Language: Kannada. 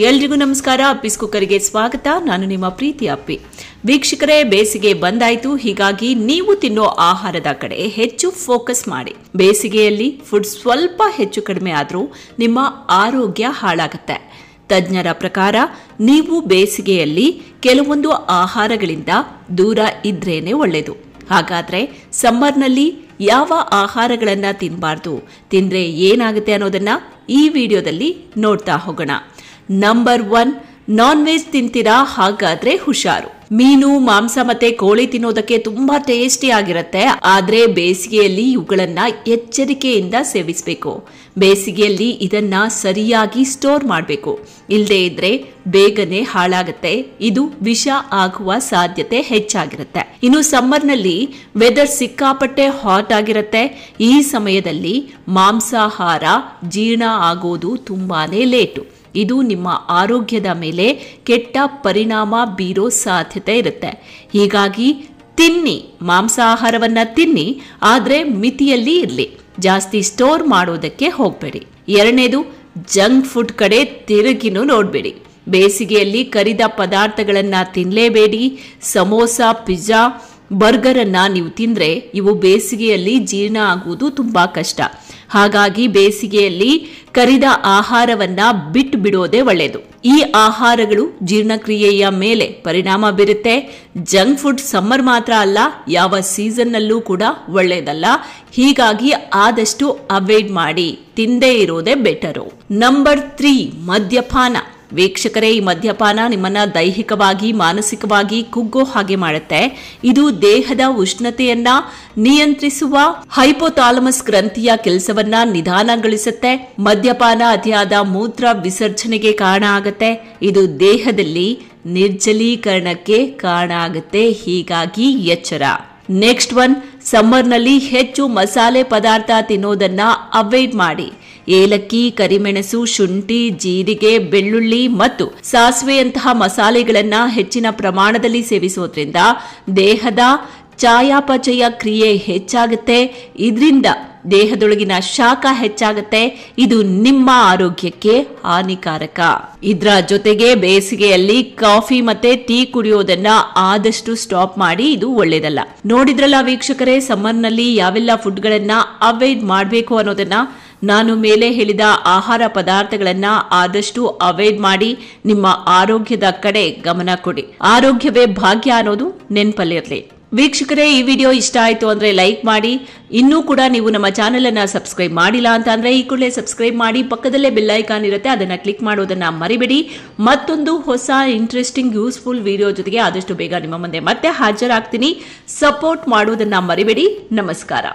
ಎಲ್ರಿಗೂ ನಮಸ್ಕಾರ. ಅಪ್ಪಿಸ್ ಕುಕ್ಕರ್ಗೆ ಸ್ವಾಗತ. ನಾನು ನಿಮ್ಮ ಪ್ರೀತಿ ಅಪ್ಪಿ. ವೀಕ್ಷಕರೇ, ಬೇಸಿಗೆ ಬಂದಾಯ್ತು. ಹೀಗಾಗಿ ನೀವು ತಿನ್ನೋ ಆಹಾರದ ಕಡೆ ಹೆಚ್ಚು ಫೋಕಸ್ ಮಾಡಿ. ಬೇಸಿಗೆಯಲ್ಲಿ ಫುಡ್ ಸ್ವಲ್ಪ ಹೆಚ್ಚು ಕಡಿಮೆ ಆದರೂ ನಿಮ್ಮ ಆರೋಗ್ಯ ಹಾಳಾಗುತ್ತೆ. ತಜ್ಞರ ಪ್ರಕಾರ ನೀವು ಬೇಸಿಗೆಯಲ್ಲಿ ಕೆಲವೊಂದು ಆಹಾರಗಳಿಂದ ದೂರ ಇದ್ರೇನೆ ಒಳ್ಳೆಯದು. ಹಾಗಾದ್ರೆ ಸಮ್ಮರ್ನಲ್ಲಿ ಯಾವ ಆಹಾರಗಳನ್ನ ತಿನ್ನಬಾರ್ದು, ತಿಂದ್ರೆ ಏನಾಗುತ್ತೆ ಅನ್ನೋದನ್ನ ಈ ವಿಡಿಯೋದಲ್ಲಿ ನೋಡ್ತಾ ಹೋಗೋಣ. ನಂಬರ್ 1, ನಾನ್ ವೆಜ್ ತಿಂತೀರಾ? ಹಾಗಾದ್ರೆ ಹುಷಾರು. ಮೀನು, ಮಾಂಸ ಮತ್ತೆ ಕೋಳಿ ತಿನ್ನೋದಕ್ಕೆ ತುಂಬಾ ಟೇಸ್ಟಿ ಆಗಿರುತ್ತೆ. ಆದ್ರೆ ಬೇಸಿಗೆಯಲ್ಲಿ ಇವುಗಳನ್ನ ಎಚ್ಚರಿಕೆಯಿಂದ ಸೇವಿಸಬೇಕು. ಬೇಸಿಗೆಯಲ್ಲಿ ಇದನ್ನ ಸರಿಯಾಗಿ ಸ್ಟೋರ್ ಮಾಡಬೇಕು. ಇಲ್ಲದೆ ಇದ್ರೆ ಬೇಗನೆ ಹಾಳಾಗುತ್ತೆ. ಇದು ವಿಷ ಆಗುವ ಸಾಧ್ಯತೆ ಹೆಚ್ಚಾಗಿರುತ್ತೆ. ಇನ್ನು ಸಮ್ಮರ್ನಲ್ಲಿ ವೆದರ್ ಸಿಕ್ಕಾಪಟ್ಟೆ ಹಾಟ್ ಆಗಿರುತ್ತೆ. ಈ ಸಮಯದಲ್ಲಿ ಮಾಂಸಾಹಾರ ಜೀರ್ಣ ಆಗೋದು ತುಂಬಾನೇ ಲೇಟು. ಇದು ನಿಮ್ಮ ಆರೋಗ್ಯದ ಮೇಲೆ ಕೆಟ್ಟ ಪರಿಣಾಮ ಬೀರೋ ಸಾಧ್ಯತೆ ಇರುತ್ತೆ. ಹೀಗಾಗಿ ತಿನ್ನಿ, ಮಾಂಸಾಹಾರವನ್ನ ತಿನ್ನಿ, ಆದ್ರೆ ಮಿತಿಯಲ್ಲಿ ಇರಲಿ. ಜಾಸ್ತಿ ಸ್ಟೋರ್ ಮಾಡೋದಕ್ಕೆ ಹೋಗಬೇಡಿ. ಎರಡನೇದು, ಜಂಕ್ ಫುಡ್ ಕಡೆ ತಿರುಗಿನೂ ನೋಡಬೇಡಿ. ಬೇಸಿಗೆಯಲ್ಲಿ ಕರಿದ ಪದಾರ್ಥಗಳನ್ನ ತಿನ್ನಲೇಬೇಡಿ. ಸಮೋಸ, ಪಿಜ್ಜಾ, ಬರ್ಗರ್ ಅನ್ನ ನೀವು ತಿಂದ್ರೆ ಇವು ಬೇಸಿಗೆಯಲ್ಲಿ ಜೀರ್ಣ ಆಗುವುದು ತುಂಬಾ ಕಷ್ಟ. ಹಾಗಾಗಿ ಬೇಸಿಗೆಯಲ್ಲಿ ಕರಿದ ಆಹಾರವನ್ನ ಬಿಟ್ಟು ಬಿಡೋದೇ ಒಳ್ಳೆಯದು. ಈ ಆಹಾರಗಳು ಜೀರ್ಣಕ್ರಿಯೆಯ ಮೇಲೆ ಪರಿಣಾಮ ಬೀರುತ್ತೆ. ಜಂಕ್ ಫುಡ್ ಸಮ್ಮರ್ ಮಾತ್ರ ಅಲ್ಲ, ಯಾವ ಸೀಸನ್ನಲ್ಲೂ ಕೂಡ ಒಳ್ಳೆಯದಲ್ಲ. ಹೀಗಾಗಿ ಆದಷ್ಟು ಅವಾಯ್ಡ್ ಮಾಡಿ, ತಿಂದೇ ಇರೋದೇ ಬೆಟರು. ನಂಬರ್ 3, ಮದ್ಯಪಾನ. ವೀಕ್ಷಕರೇ, ಈ ಮದ್ಯಪಾನ ನಿಮ್ಮನ್ನ ದೈಹಿಕವಾಗಿ, ಮಾನಸಿಕವಾಗಿ ಕುಗ್ಗೋ ಹಾಗೆ ಮಾಡುತ್ತೆ. ಇದು ದೇಹದ ಉಷ್ಣತೆಯನ್ನ ನಿಯಂತ್ರಿಸುವ ಹೈಪೋಥಾಲಮಸ್ ಗ್ರಂಥಿಯ ಕೆಲಸವನ್ನ ನಿಧಾನಗೊಳಿಸುತ್ತೆ. ಮದ್ಯಪಾನ ಅತಿಯಾದ ಮೂತ್ರ ವಿಸರ್ಜನೆಗೆ ಕಾರಣ ಆಗುತ್ತೆ. ಇದು ದೇಹದಲ್ಲಿ ನಿರ್ಜಲೀಕರಣಕ್ಕೆ ಕಾರಣ ಆಗುತ್ತೆ. ಹೀಗಾಗಿ ಎಚ್ಚರ. ನೆಕ್ಸ್ಟ್ 1, ಸಮ್ಮರ್ನಲ್ಲಿ ಹೆಚ್ಚು ಮಸಾಲೆ ಪದಾರ್ಥ ತಿನ್ನೋದನ್ನ ಅವಾಯ್ಡ್ ಮಾಡಿ. ಏಲಕ್ಕಿ, ಕರಿಮೆಣಸು, ಶುಂಠಿ, ಜೀರಿಗೆ, ಬೆಳ್ಳುಳ್ಳಿ ಮತ್ತು ಸಾಸಿವೆಯಂತಹ ಮಸಾಲೆಗಳನ್ನ ಹೆಚ್ಚಿನ ಪ್ರಮಾಣದಲ್ಲಿ ಸೇವಿಸೋದ್ರಿಂದ ದೇಹದ ಚಯಾಪಚಯ ಕ್ರಿಯೆ ಹೆಚ್ಚಾಗುತ್ತೆ. ಇದರಿಂದ ದೇಹದೊಳಗಿನ ಶಾಖ ಹೆಚ್ಚಾಗುತ್ತೆ. ಇದು ನಿಮ್ಮ ಆರೋಗ್ಯಕ್ಕೆ ಹಾನಿಕಾರಕ. ಇದರ ಜೊತೆಗೆ ಬೇಸಿಗೆಯಲ್ಲಿ ಕಾಫಿ ಮತ್ತೆ ಟೀ ಕುಡಿಯೋದನ್ನ ಆದಷ್ಟು ಸ್ಟಾಪ್ ಮಾಡಿ. ಇದು ಒಳ್ಳೇದಲ್ಲ. ನೋಡಿದ್ರಲ್ಲ ವೀಕ್ಷಕರೇ, ಸಮ್ಮರ್ನಲ್ಲಿ ಯಾವೆಲ್ಲ ಫುಡ್ಗಳನ್ನ ಅವಾಯ್ಡ್ ಮಾಡಬೇಕು ಅನ್ನೋದನ್ನ. ನಾನು ಮೇಲೆ ಹೇಳಿದ ಆಹಾರ ಪದಾರ್ಥಗಳನ್ನ ಆದಷ್ಟು ಅವಾಯ್ಡ್ ಮಾಡಿ ನಿಮ್ಮ ಆರೋಗ್ಯದ ಕಡೆ ಗಮನ ಕೊಡಿ. ಆರೋಗ್ಯವೇ ಭಾಗ್ಯ ಅನ್ನೋದು ನೆನಪಲ್ಲಿರಲಿ. ವೀಕ್ಷಕರೇ, ಈ ವಿಡಿಯೋ ಇಷ್ಟ ಆಯ್ತು ಅಂದ್ರೆ ಲೈಕ್ ಮಾಡಿ. ಇನ್ನೂ ಕೂಡ ನೀವು ನಮ್ಮ ಚಾನೆಲ್ ಅನ್ನ ಸಬ್ಸ್ಕ್ರೈಬ್ ಮಾಡಿಲ್ಲ ಅಂತ ಅಂದ್ರೆ ಈ ಕೂಡಲೇ ಸಬ್ಸ್ಕ್ರೈಬ್ ಮಾಡಿ. ಪಕ್ಕದಲ್ಲೇ ಬೆಲ್ ಐಕಾನ್ ಇರುತ್ತೆ, ಅದನ್ನ ಕ್ಲಿಕ್ ಮಾಡೋದನ್ನ ಮರಿಬೇಡಿ. ಮತ್ತೊಂದು ಹೊಸ ಇಂಟ್ರೆಸ್ಟಿಂಗ್ ಯೂಸ್ಫುಲ್ ವಿಡಿಯೋ ಜೊತೆಗೆ ಆದಷ್ಟು ಬೇಗ ನಿಮ್ಮ ಮುಂದೆ ಮತ್ತೆ ಹಾಜರಾಗ್ತೀನಿ. ಸಪೋರ್ಟ್ ಮಾಡೋದನ್ನ ಮರಿಬೇಡಿ. ನಮಸ್ಕಾರ.